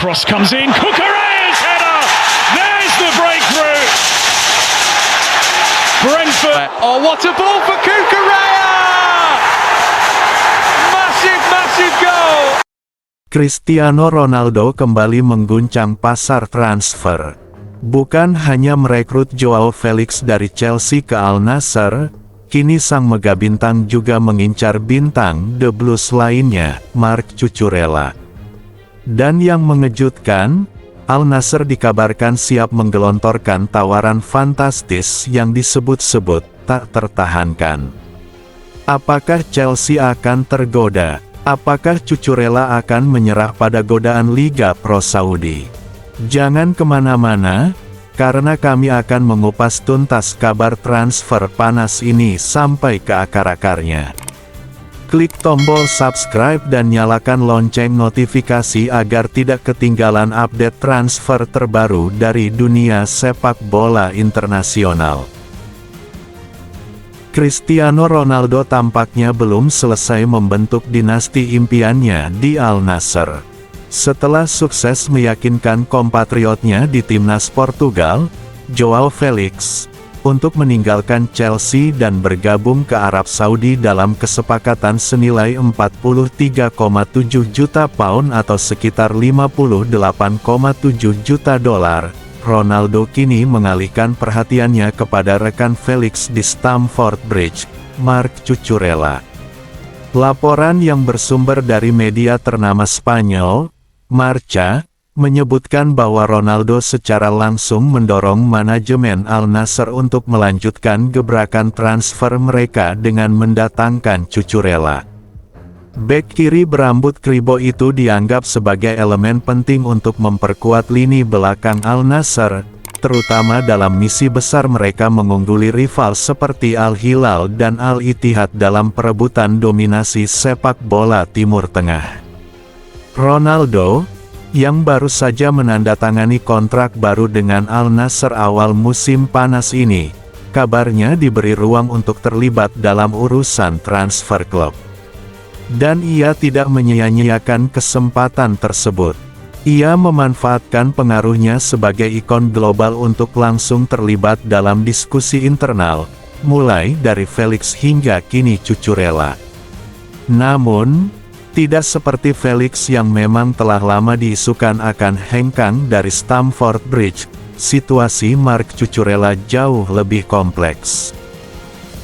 cross comes in. Cucurella's header. There's the breakthrough. Brentford. Oh, what a ball for Cucurella! Massive, massive goal. Cristiano Ronaldo kembali mengguncang pasar transfer. Bukan hanya merekrut Joao Felix dari Chelsea ke Al Nassr, kini sang mega bintang juga mengincar bintang The Blues lainnya, Marc Cucurella. Dan yang mengejutkan, Al Nassr dikabarkan siap menggelontorkan tawaran fantastis yang disebut-sebut tak tertahankan. Apakah Chelsea akan tergoda? Apakah Cucurella akan menyerah pada godaan Liga Pro Saudi? Jangan kemana-mana, karena kami akan mengupas tuntas kabar transfer panas ini sampai ke akar-akarnya. Klik tombol subscribe dan nyalakan lonceng notifikasi agar tidak ketinggalan update transfer terbaru dari dunia sepak bola internasional. Cristiano Ronaldo tampaknya belum selesai membentuk dinasti impiannya di Al Nassr. Setelah sukses meyakinkan kompatriotnya di timnas Portugal, Joao Felix, untuk meninggalkan Chelsea dan bergabung ke Arab Saudi dalam kesepakatan senilai 43,7 juta pound atau sekitar 58,7 juta dolar. Ronaldo kini mengalihkan perhatiannya kepada rekan Felix di Stamford Bridge, Marc Cucurella. Laporan yang bersumber dari media ternama Spanyol, Marca, menyebutkan bahwa Ronaldo secara langsung mendorong manajemen Al Nassr untuk melanjutkan gebrakan transfer mereka dengan mendatangkan Cucurella. Bek kiri berambut kribo itu dianggap sebagai elemen penting untuk memperkuat lini belakang Al Nassr, terutama dalam misi besar mereka mengungguli rival seperti Al Hilal dan Al Ittihad dalam perebutan dominasi sepak bola Timur Tengah. Ronaldo, yang baru saja menandatangani kontrak baru dengan Al Nassr awal musim panas ini, kabarnya diberi ruang untuk terlibat dalam urusan transfer klub. Dan ia tidak menyia-nyiakan kesempatan tersebut. Ia memanfaatkan pengaruhnya sebagai ikon global untuk langsung terlibat dalam diskusi internal, mulai dari Felix hingga kini Cucurella. Namun, tidak seperti Felix yang memang telah lama diisukan akan hengkang dari Stamford Bridge, situasi Marc Cucurella jauh lebih kompleks.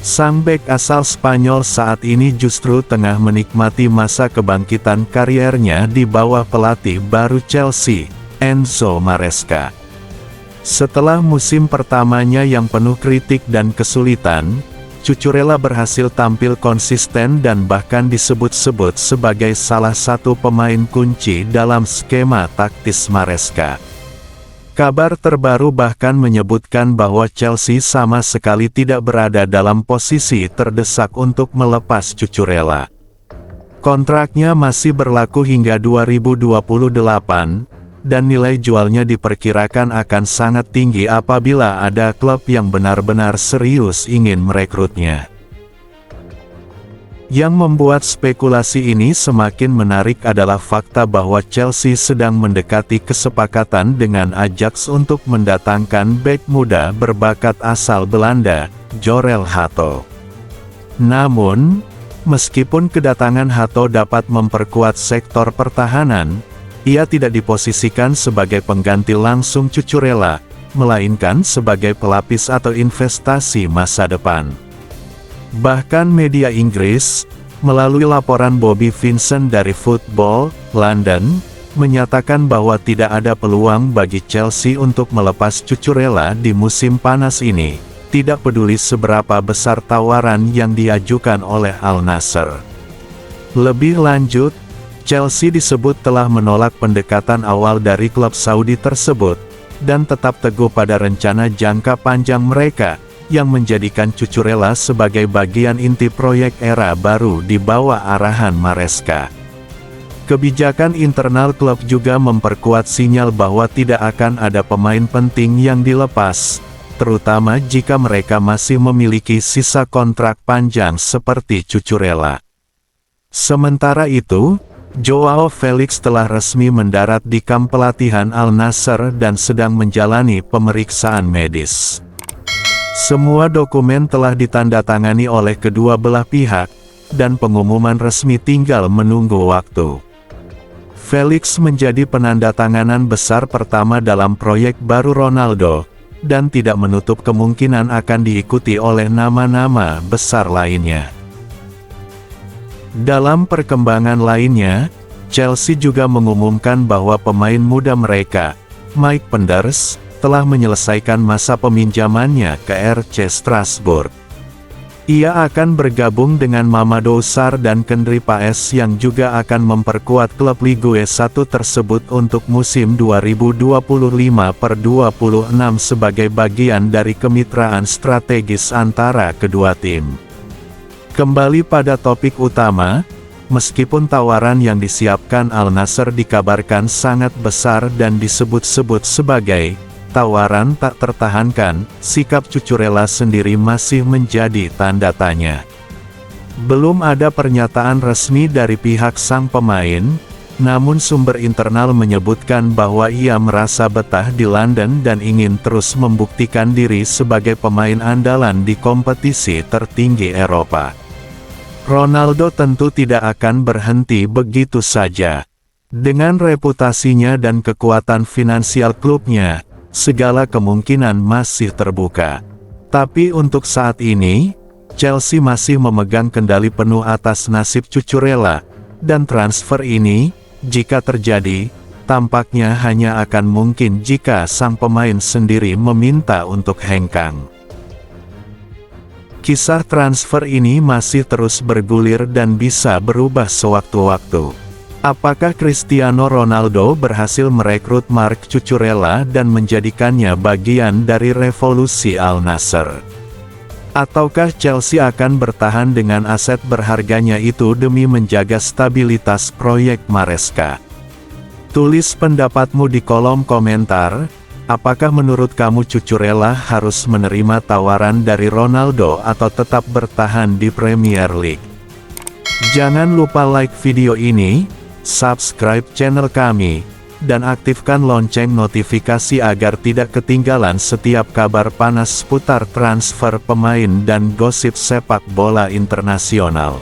Sang bek asal Spanyol saat ini justru tengah menikmati masa kebangkitan kariernya di bawah pelatih baru Chelsea, Enzo Maresca. Setelah musim pertamanya yang penuh kritik dan kesulitan, Cucurella berhasil tampil konsisten dan bahkan disebut-sebut sebagai salah satu pemain kunci dalam skema taktis Maresca. Kabar terbaru bahkan menyebutkan bahwa Chelsea sama sekali tidak berada dalam posisi terdesak untuk melepas Cucurella. Kontraknya masih berlaku hingga 2028, dan nilai jualnya diperkirakan akan sangat tinggi apabila ada klub yang benar-benar serius ingin merekrutnya. Yang membuat spekulasi ini semakin menarik adalah fakta bahwa Chelsea sedang mendekati kesepakatan dengan Ajax untuk mendatangkan bek muda berbakat asal Belanda, Jorel Hato. Namun, meskipun kedatangan Hato dapat memperkuat sektor pertahanan, ia tidak diposisikan sebagai pengganti langsung Cucurella, melainkan sebagai pelapis atau investasi masa depan. Bahkan media Inggris, melalui laporan Bobby Vincent dari Football London, menyatakan bahwa tidak ada peluang bagi Chelsea untuk melepas Cucurella di musim panas ini, tidak peduli seberapa besar tawaran yang diajukan oleh Al Nassr. Lebih lanjut, Chelsea disebut telah menolak pendekatan awal dari klub Saudi tersebut, dan tetap teguh pada rencana jangka panjang mereka, yang menjadikan Cucurella sebagai bagian inti proyek era baru di bawah arahan Maresca. Kebijakan internal klub juga memperkuat sinyal bahwa tidak akan ada pemain penting yang dilepas, terutama jika mereka masih memiliki sisa kontrak panjang seperti Cucurella. Sementara itu, Joao Felix telah resmi mendarat di kamp pelatihan Al Nassr dan sedang menjalani pemeriksaan medis. Semua dokumen telah ditandatangani oleh kedua belah pihak, dan pengumuman resmi tinggal menunggu waktu. Felix menjadi penandatanganan besar pertama dalam proyek baru Ronaldo, dan tidak menutup kemungkinan akan diikuti oleh nama-nama besar lainnya. Dalam perkembangan lainnya, Chelsea juga mengumumkan bahwa pemain muda mereka, Mike Penders, telah menyelesaikan masa peminjamannya ke RC Strasbourg. Ia akan bergabung dengan Mamadou Sarr dan Kendry Paes yang juga akan memperkuat klub Ligue 1 tersebut untuk musim 2025/26 sebagai bagian dari kemitraan strategis antara kedua tim. Kembali pada topik utama, meskipun tawaran yang disiapkan Al Nassr dikabarkan sangat besar dan disebut-sebut sebagai tawaran tak tertahankan, sikap Cucurella sendiri masih menjadi tanda tanya. Belum ada pernyataan resmi dari pihak sang pemain, namun sumber internal menyebutkan bahwa ia merasa betah di London dan ingin terus membuktikan diri sebagai pemain andalan di kompetisi tertinggi Eropa. Ronaldo tentu tidak akan berhenti begitu saja. Dengan reputasinya dan kekuatan finansial klubnya, segala kemungkinan masih terbuka. Tapi untuk saat ini, Chelsea masih memegang kendali penuh atas nasib Cucurella, dan transfer ini, jika terjadi, tampaknya hanya akan mungkin jika sang pemain sendiri meminta untuk hengkang. Kisah transfer ini masih terus bergulir dan bisa berubah sewaktu-waktu. Apakah Cristiano Ronaldo berhasil merekrut Marc Cucurella dan menjadikannya bagian dari revolusi Al Nassr? Ataukah Chelsea akan bertahan dengan aset berharganya itu demi menjaga stabilitas proyek Maresca? Tulis pendapatmu di kolom komentar. Apakah menurut kamu Cucurella harus menerima tawaran dari Ronaldo atau tetap bertahan di Premier League? Jangan lupa like video ini, subscribe channel kami, dan aktifkan lonceng notifikasi agar tidak ketinggalan setiap kabar panas seputar transfer pemain dan gosip sepak bola internasional.